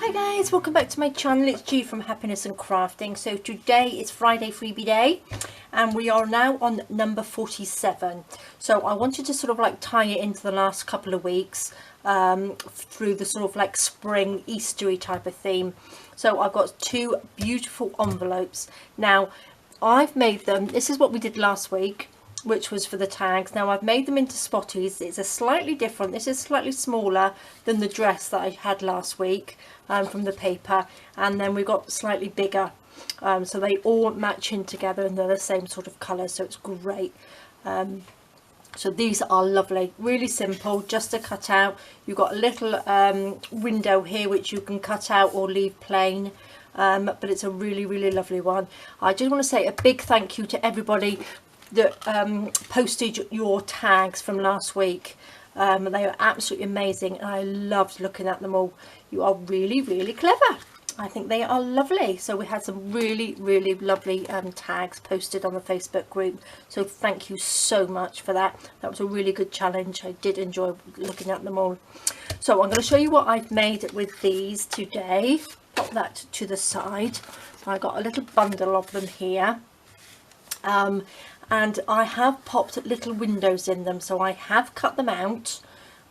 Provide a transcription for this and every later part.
Hi guys, welcome back to my channel. It's G from Happiness and Crafting. So today is Friday freebie day and we are now on number 47. So I wanted to sort of like tie it into the last couple of weeks through the sort of like spring Eastery type of theme. So I've got two beautiful envelopes. Now I've made them, this is what we did last week, which was for the tags. Now I've made them into spotties. It's a slightly different, this is slightly smaller than the dress that I had last week from the paper, and then we've got slightly bigger, so they all match in together and they're the same sort of colour, so it's great. So these are lovely, really simple, just to cut out. You've got a little window here which you can cut out or leave plain, but it's a really lovely one. I just want to say a big thank you to everybody that posted your tags from last week. They are absolutely amazing and I loved looking at them all. You are really clever. I think they are lovely. So we had some really lovely tags posted on the Facebook group, so thank you so much for that. That was a really good challenge. I did enjoy looking at them all. So I'm going to show you what I've made with these today. Pop that to the side. I got a little bundle of them here. And I have popped little windows in them, so I have cut them out.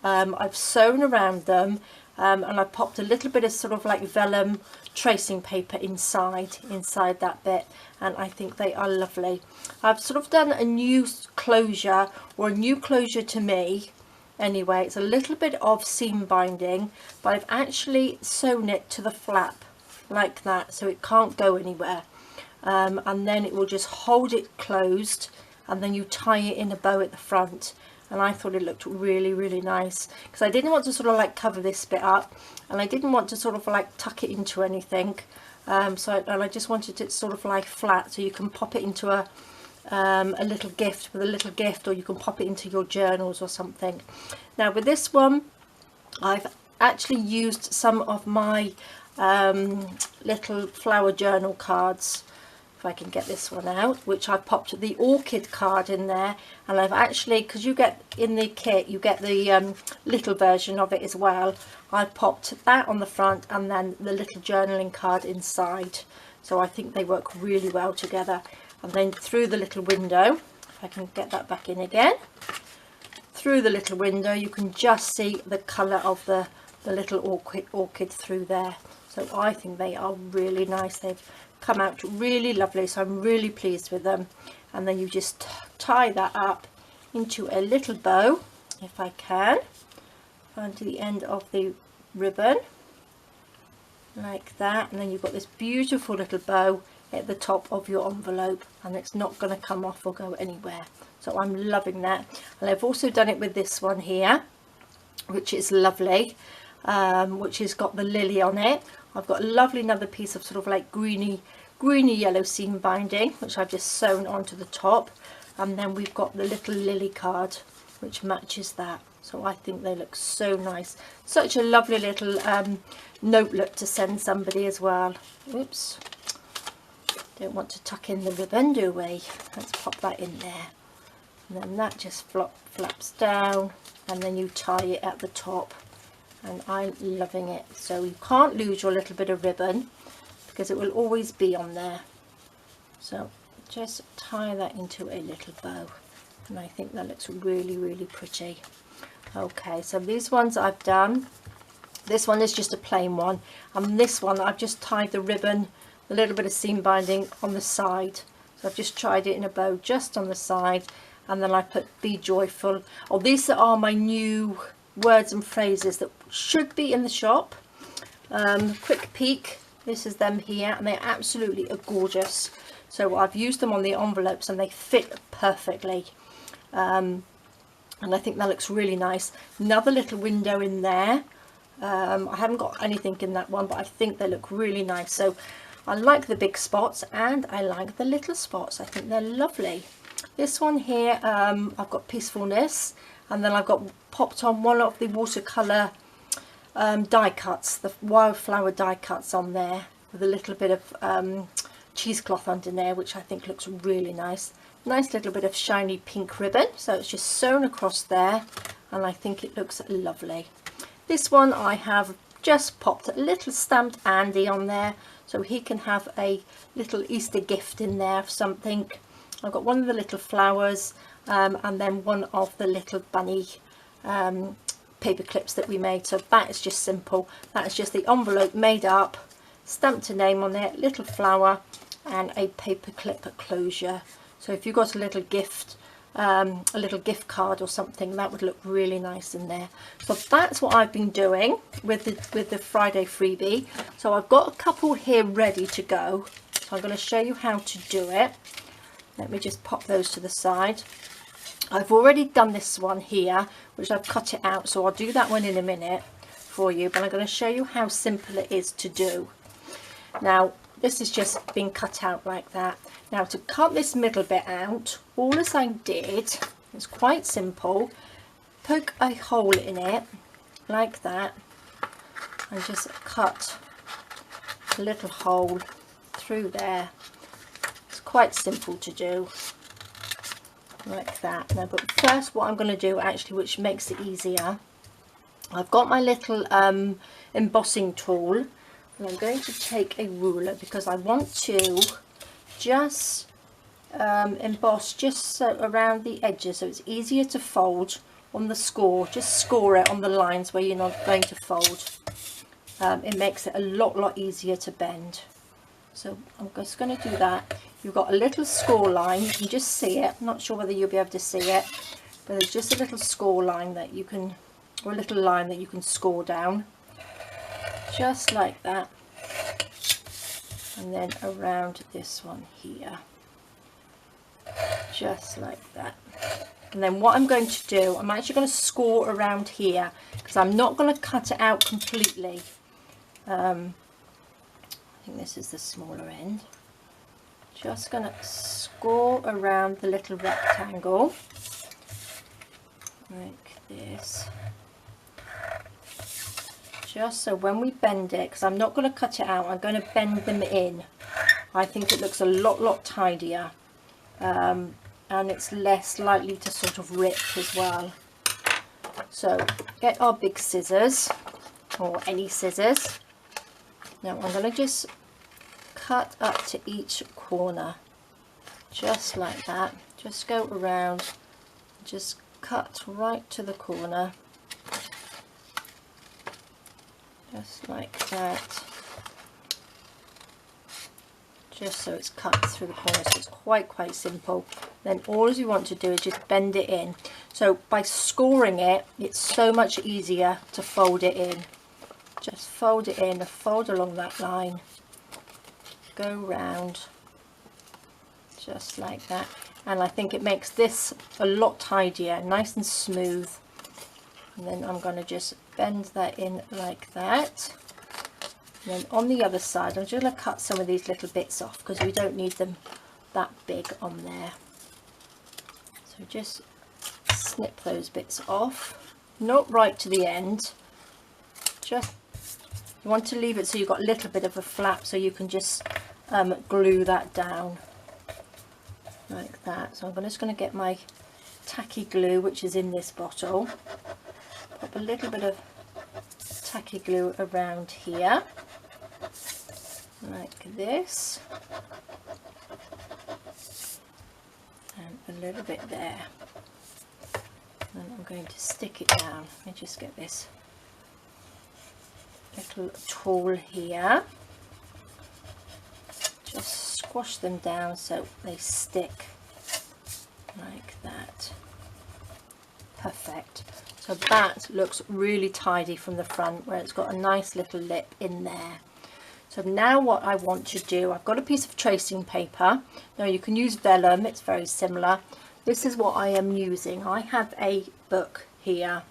I've sewn around them, and I popped a little bit of sort of like vellum tracing paper inside that bit, and I think they are lovely. I've sort of done a new closure, or a new closure to me anyway. It's a little bit of seam binding, but I've actually sewn it to the flap like that, so it can't go anywhere. And then it will just hold it closed, and then you tie it in a bow at the front, and I thought it looked really nice, because I didn't want to sort of like cover this bit up, and I didn't want to sort of like tuck it into anything, and I just wanted it sort of like flat, so you can pop it into a little gift, or you can pop it into your journals or something. Now with this one, I've actually used some of my little flower journal cards, if I can get this one out, which I popped the orchid card in there, and I've actually, because you get in the kit, you get the little version of it as well, I popped that on the front and then the little journaling card inside, so I think they work really well together. And then through the little window, if I can get that back in again, through the little window you can just see the colour of the little orchid through there. So I think they are really nice. They've come out really lovely, so I'm really pleased with them. And then you just tie that up into a little bow, if I can, onto the end of the ribbon like that, and then you've got this beautiful little bow at the top of your envelope, and it's not going to come off or go anywhere. So I'm loving that. And I've also done it with this one here, which is lovely, which has got the lily on it. I've got a lovely another piece of sort of like greeny yellow seam binding, which I've just sewn onto the top, and then we've got the little lily card which matches that. So I think they look so nice. Such a lovely little notelet to send somebody as well. Oops, don't want to tuck in the ribbon, do we? Let's pop that in there, and then that just flaps down, and then you tie it at the top, and I'm loving it. So you can't lose your little bit of ribbon because it will always be on there. So just tie that into a little bow, and I think that looks really pretty. Okay, so these ones I've done, this one is just a plain one, and this one I've just tied the ribbon, a little bit of seam binding on the side. So I've just tied it in a bow just on the side, and then I put be joyful. Oh, these are my new words and phrases that should be in the shop. Quick peek, this is them here, and they absolutely are gorgeous. So I've used them on the envelopes and they fit perfectly, and I think that looks really nice. Another little window in there. I haven't got anything in that one, but I think they look really nice. So I like the big spots and I like the little spots. I think they're lovely. This one here, I've got peacefulness, and then I've got popped on one of the watercolour die cuts, the wildflower die cuts on there, with a little bit of cheesecloth under there, which I think looks really nice. Nice little bit of shiny pink ribbon, so it's just sewn across there, and I think it looks lovely. This one I have just popped a little stamped Andy on there so he can have a little Easter gift in there of something. I've got one of the little flowers and then one of the little bunny paper clips that we made. So that is just simple. That is just the envelope made up, stamped a name on it, little flower and a paper clip closure. So if you've got a little gift card or something, that would look really nice in there. So that's what I've been doing with the Friday freebie. So I've got a couple here ready to go, so I'm going to show you how to do it. Let me just pop those to the side. I've already done this one here, which I've cut it out, so I'll do that one in a minute for you, but I'm going to show you how simple it is to do. Now this is just being cut out like that. Now to cut this middle bit out, all as I did, it's quite simple, poke a hole in it like that and just cut a little hole through there. It's quite simple to do like that. Now but first what I'm going to do actually, which makes it easier, I've got my little embossing tool. And I'm going to take a ruler because I want to just emboss just so around the edges, so it's easier to fold on the score. Just score it on the lines where you're not going to fold. It makes it a lot easier to bend. So I'm just going to do that. You've got a little score line, you can just see it. I'm not sure whether you'll be able to see it, but there's just a little score line that you can, or a little line that you can score down. Just like that, and then around this one here, just like that. And then what I'm going to do, I'm actually going to score around here because I'm not going to cut it out completely. I think this is the smaller end. Just going to score around the little rectangle like this. Just so when we bend it, because I'm not going to cut it out, I'm going to bend them in. I think it looks a lot tidier, and it's less likely to sort of rip as well. So get our big scissors, or any scissors. Now I'm going to just cut up to each corner, just like that. Just go around, just cut right to the corner. Just like that, just so it's cut through the corner. So it's quite simple. Then all you want to do is just bend it in. So by scoring it, it's so much easier to fold it in. Just fold it in, fold along that line, go round, just like that. And I think it makes this a lot tidier, nice and smooth. And then I'm going to just bend that in like that. And then on the other side, I'm just going to cut some of these little bits off because we don't need them that big on there. So just snip those bits off, not right to the end. Just, you want to leave it so you've got a little bit of a flap so you can just glue that down like that. So I'm just going to get my tacky glue, which is in this bottle. Pop a little bit of tacky glue around here like this, and a little bit there, and I'm going to stick it down. Let me just get this little tool here, just squash them down so they stick like that. Perfect. So that looks really tidy from the front, where it's got a nice little lip in there. So now what I want to do, I've got a piece of tracing paper. Now you can use vellum, it's very similar. This is what I am using. I have a book here,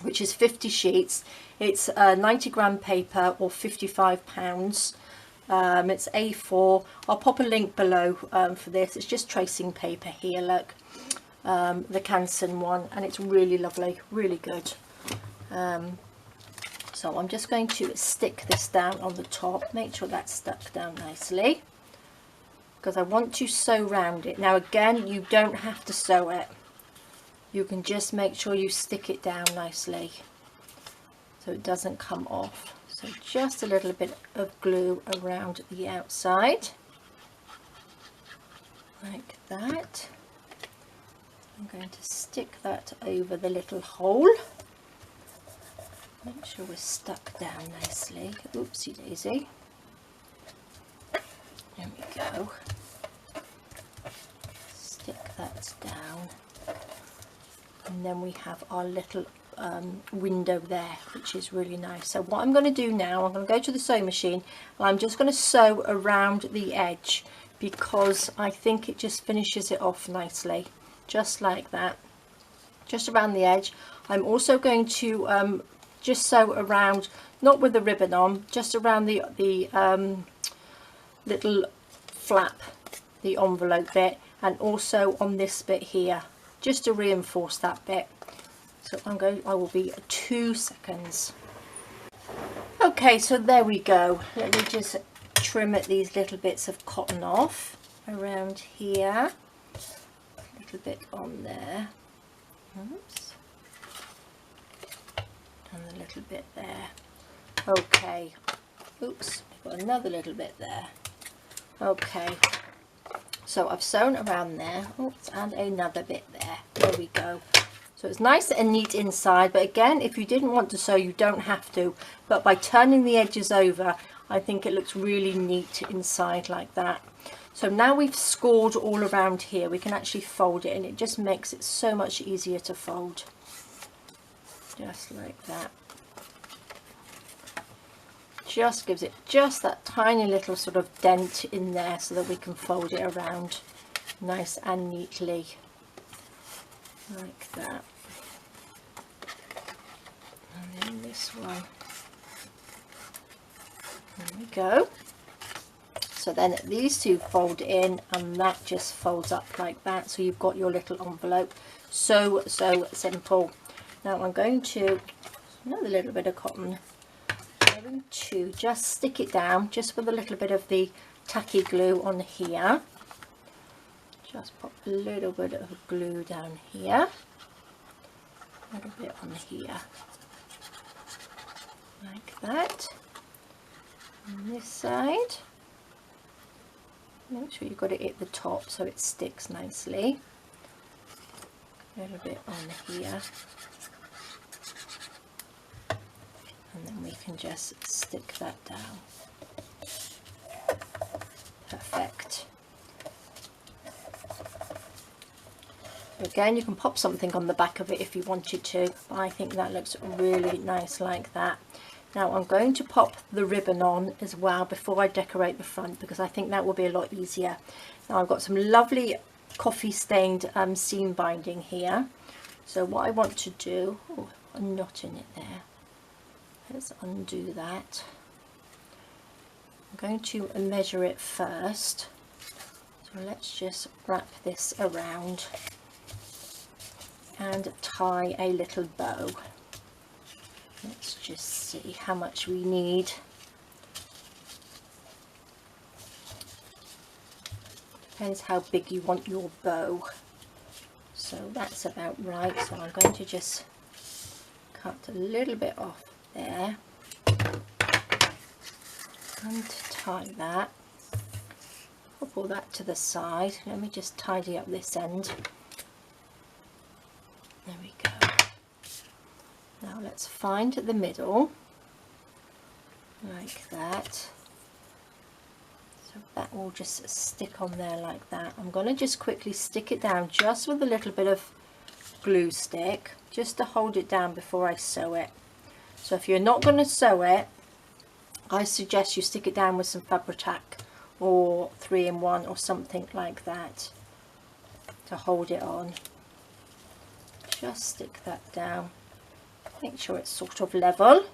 which is 50 sheets. It's 90 gram paper, or £55. It's A4. I'll pop a link below for this. It's just tracing paper here, look. The Canson one, and it's really lovely, really good. So I'm just going to stick this down on the top, make sure that's stuck down nicely, because I want to sew round it. Now again, you don't have to sew it, you can just make sure you stick it down nicely. so it doesn't come off. So just a little bit of glue around the outside, like that. I'm going to stick that over the little hole. Make sure we're stuck down nicely. Oopsie daisy. There we go. Stick that down. And then we have our little window there, which is really nice. So what I'm going to do now, I'm going to go to the sewing machine and I'm just going to sew around the edge, because I think it just finishes it off nicely, just like that, just around the edge. I'm also going to just sew around, not with the ribbon on, just around the little flap, the envelope bit, and also on this bit here, just to reinforce that bit. So I will be 2 seconds. Okay, so there we go. Let me just trim these little bits of cotton off around here, a little bit on there. Oops. And a little bit there. Okay. Oops, I've got another little bit there. Okay. So I've sewn around there. Oops, and another bit there. There we go. So it's nice and neat inside, but again, if you didn't want to sew, you don't have to. But by turning the edges over, I think it looks really neat inside like that. So now we've scored all around here, we can actually fold it, and it just makes it so much easier to fold. Just like that. Just gives it just that tiny little sort of dent in there so that we can fold it around nice and neatly. Like that. And then this one. There we go. So then these two fold in, and that just folds up like that. So you've got your little envelope. So simple. Now I'm going to, another little bit of cotton, I'm going to just stick it down just with a little bit of the tacky glue on here. Just pop a little bit of glue down here, a little bit on here, like that. On this side, make sure you've got it at the top so it sticks nicely. A little bit on here, and then we can just stick that down. Perfect. Again, you can pop something on the back of it if you wanted to, but I think that looks really nice like that. Now I'm going to pop the ribbon on as well before I decorate the front, because I think that will be a lot easier. Now I've got some lovely coffee stained seam binding here. So what I want to do, oh, a knot in it there. Let's undo that. I'm going to measure it first. So let's just wrap this around and tie a little bow. Let's just see how much we need. Depends how big you want your bow. So that's about right. So I'm going to just cut a little bit off there and tie that. I'll pull that to the side. Let me just tidy up this end. There we go. Now let's find the middle, like that. So that will just stick on there like that. I'm going to just quickly stick it down just with a little bit of glue stick, just to hold it down before I sew it. So if you're not going to sew it, I suggest you stick it down with some Fabri-Tac or 3-in-1 or something like that to hold it on. Just stick that down. Make sure it's sort of level.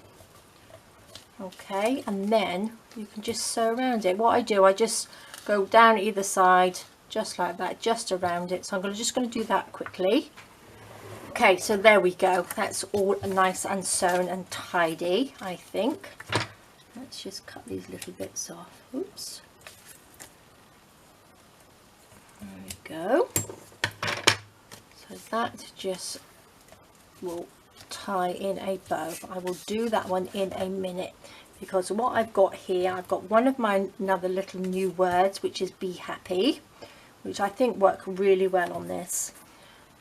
Okay, and then you can just sew around it. What I do, I just go down either side just like that, just around it. So I'm just going to do that quickly. Okay, so there we go. That's all nice and sewn and tidy, I think. Let's just cut these little bits off. Oops. There we go. So that just will tie in a bow. I will do that one in a minute, because what I've got here, I've got one of my another little new words, which is be happy, which I think work really well on these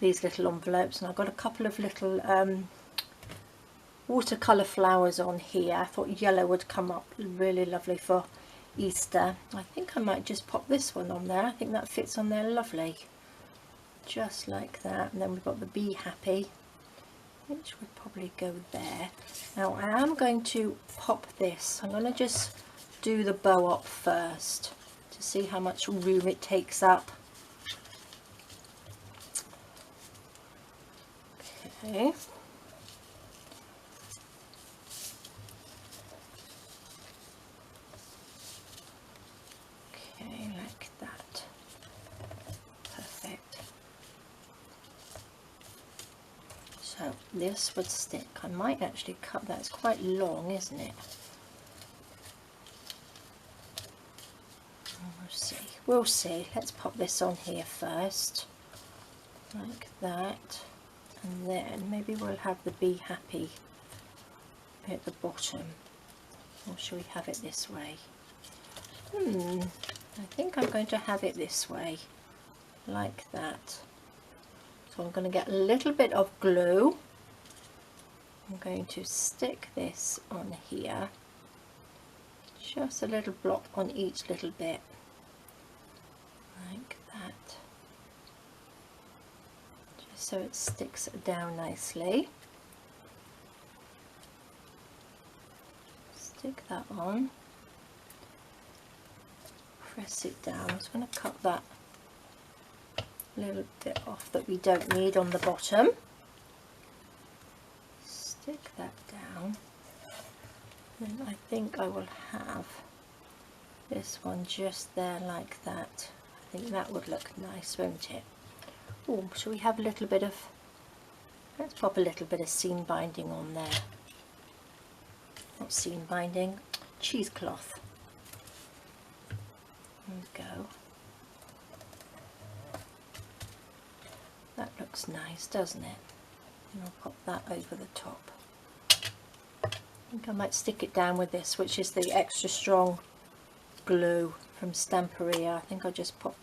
little envelopes. And I've got a couple of little watercolour flowers on here. I thought yellow would come up really lovely for Easter. I think I might just pop this one on there. I think that fits on there lovely, just like that. And then we've got the be happy, which would probably go there. Now I am going to pop this. I'm going to just do the bow up first to see how much room it takes up. Okay. Okay, like that. Perfect. So this would stick. I might actually cut that. It's quite long, isn't it? We'll see. We'll see. Let's pop this on here first, like that, and then maybe we'll have the be happy at the bottom. Or shall we have it this way? I think I'm going to have it this way, like that. So I'm going to get a little bit of glue. I'm going to stick this on here, just a little block on each little bit, like that, just so it sticks down nicely. Stick that on, press it down. I'm just going to cut that little bit off that we don't need on the bottom. Stick that down. And I think I will have this one just there like that. I think that would look nice, won't it? Oh, shall we have a little bit of, let's pop a little bit of seam binding on there. Not seam binding, cheesecloth. There we go. That looks nice, doesn't it? And I'll pop that over the top. I think I might stick it down with this, which is the extra strong glue from Stamperia. I think I'll just pop,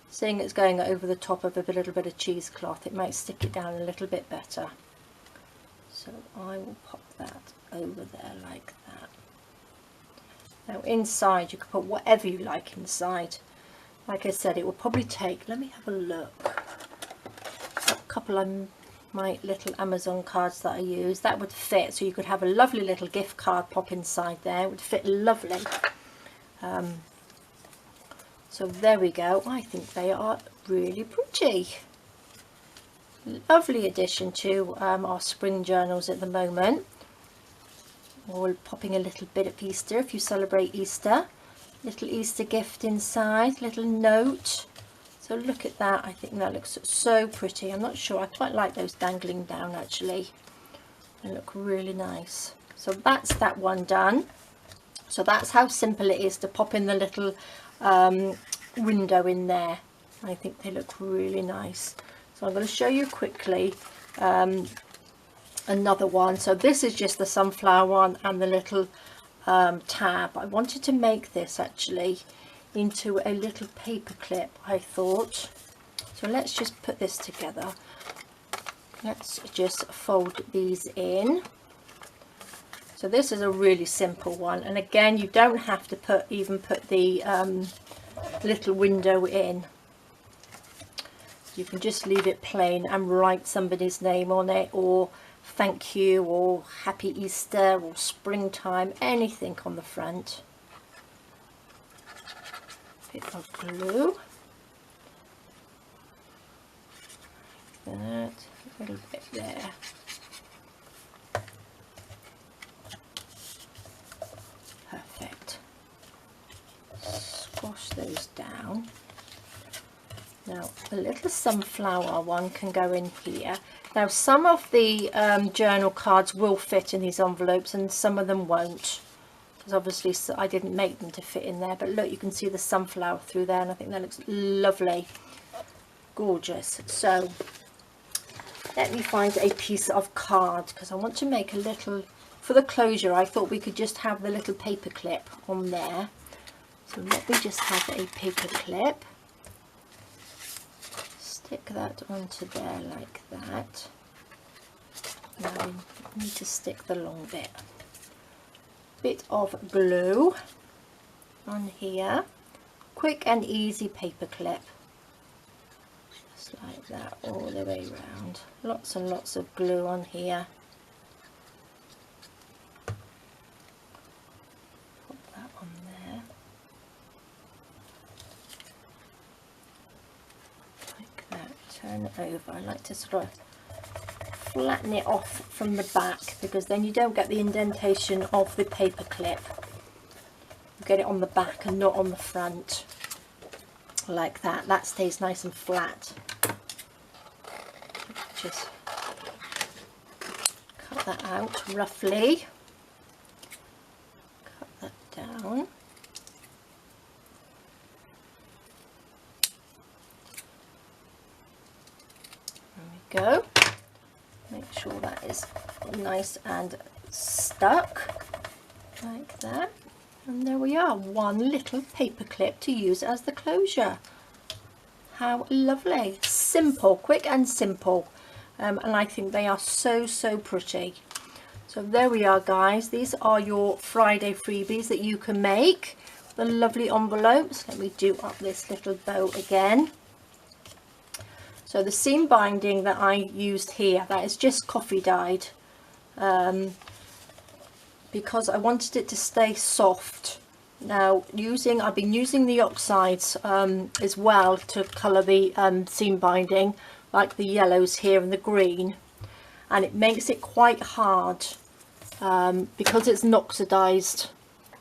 seeing it's going over the top of a little bit of cheesecloth, it might stick it down a little bit better. So I will pop that over there like that. Now inside you can put whatever you like inside. Like I said, it will probably take, let me have a look, a couple of my little Amazon cards that I use, that would fit, so you could have a lovely little gift card pop inside there. It would fit lovely. So there we go. I think they are really pretty. Lovely addition to our spring journals at the moment. Or popping a little bit of Easter if you celebrate Easter. Little Easter gift inside, little note. So look at that. I think that looks so pretty. I'm not sure. I quite like those dangling down actually. They look really nice. So that's that one done. So that's how simple it is to pop in the little window in there. I think they look really nice. So I'm going to show you quickly another one. So this is just the sunflower one and the little tab. I wanted to make this actually into a little paper clip, I thought. So let's just put this together. Let's just fold these in. So this is a really simple one, and again you don't have to even put the little window in. You can just leave it plain and write somebody's name on it, or thank you, or happy Easter, or springtime, anything on the front. Bit of glue, like that, a little bit there. Perfect. Squash those down. Now the little sunflower one can go in here. Now some of the journal cards will fit in these envelopes and some of them won't, because obviously I didn't make them to fit in there, but look, you can see the sunflower through there, and I think that looks lovely, gorgeous. So let me find a piece of card, because I want to make a little, for the closure I thought we could just have the little paper clip on there. So let me just have a paper clip, stick that onto there like that. Now we need to stick the long bit of glue on here, quick and easy paper clip, just like that all the way around. Lots and lots of glue on here. Put that on there like that, turn it over. I like to sort of flatten it off from the back, because then you don't get the indentation of the paper clip. You get it on the back and not on the front, like that. That stays nice and flat. Just cut that out roughly, cut that down. There we go. Make sure that is nice and stuck like that, and there we are, one little paper clip to use as the closure. How lovely, simple, quick and simple, and I think they are so pretty. So there we are, guys. These are your Friday freebies that you can make, the lovely envelopes. Let me do up this little bow again. So the seam binding that I used here, that is just coffee dyed, because I wanted it to stay soft. Now I've been using the oxides as well to colour the seam binding, like the yellows here and the green, and it makes it quite hard because it's an oxidised,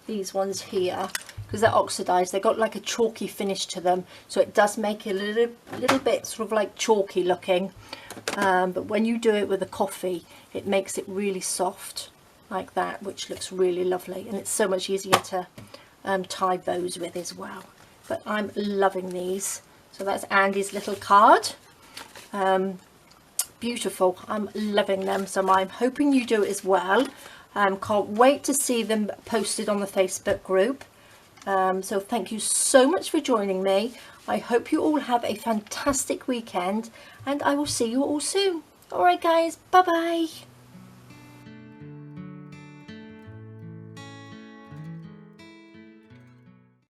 these ones here, because they're oxidized, they've got like a chalky finish to them, so it does make it a little bit sort of like chalky looking, but when you do it with the coffee, it makes it really soft like that, which looks really lovely, and it's so much easier to tie bows with as well. But I'm loving these. So that's Andy's little card. Beautiful, I'm loving them, so I'm hoping you do it as well. Can't wait to see them posted on the Facebook group. So thank you so much for joining me. I hope you all have a fantastic weekend, and I will see you all soon. All right guys, bye bye.